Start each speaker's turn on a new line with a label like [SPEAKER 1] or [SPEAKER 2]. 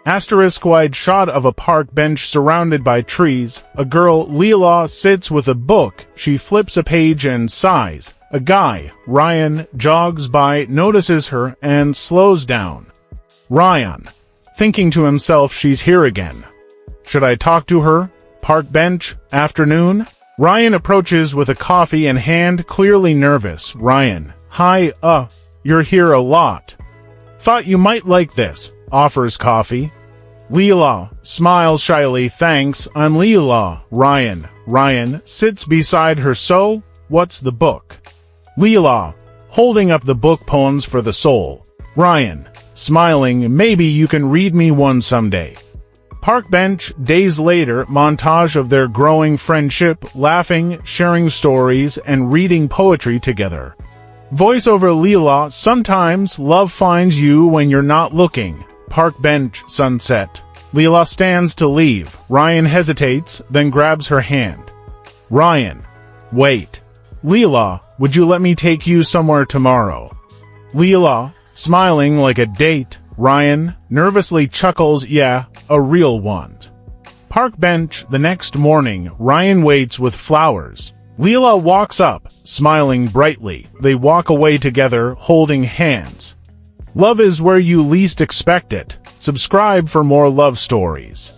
[SPEAKER 1] Wide shot of a park bench surrounded by trees. A girl, Leela, sits with a book. She flips a page and sighs. A guy, Ryan, jogs by, notices her, and slows down. Ryan, thinking to himself, she's here again. Should I talk to her? Park bench, afternoon? Ryan approaches with a coffee in hand, clearly nervous. Ryan, hi, you're here a lot. Thought you might like this. Offers coffee. Leela smiles shyly. Thanks, I'm Leela. Ryan sits beside her. So, what's the book? Leela, holding up the book Poems for the Soul. Ryan, smiling, maybe you can read me one someday. Park bench, days later, montage of their growing friendship, laughing, sharing stories, and reading poetry together. Voiceover Leela, sometimes love finds you when you're not looking. Park bench, sunset. Leela stands to leave. Ryan hesitates, then grabs her hand. Ryan, wait. Leela, would you let me take you somewhere tomorrow? Leela, smiling like a date. Ryan nervously chuckles, yeah, a real one. Park bench, the next morning, Ryan waits with flowers. Leela walks up, smiling brightly. They walk away together, holding hands. Love is where you least expect it. Subscribe for more love stories.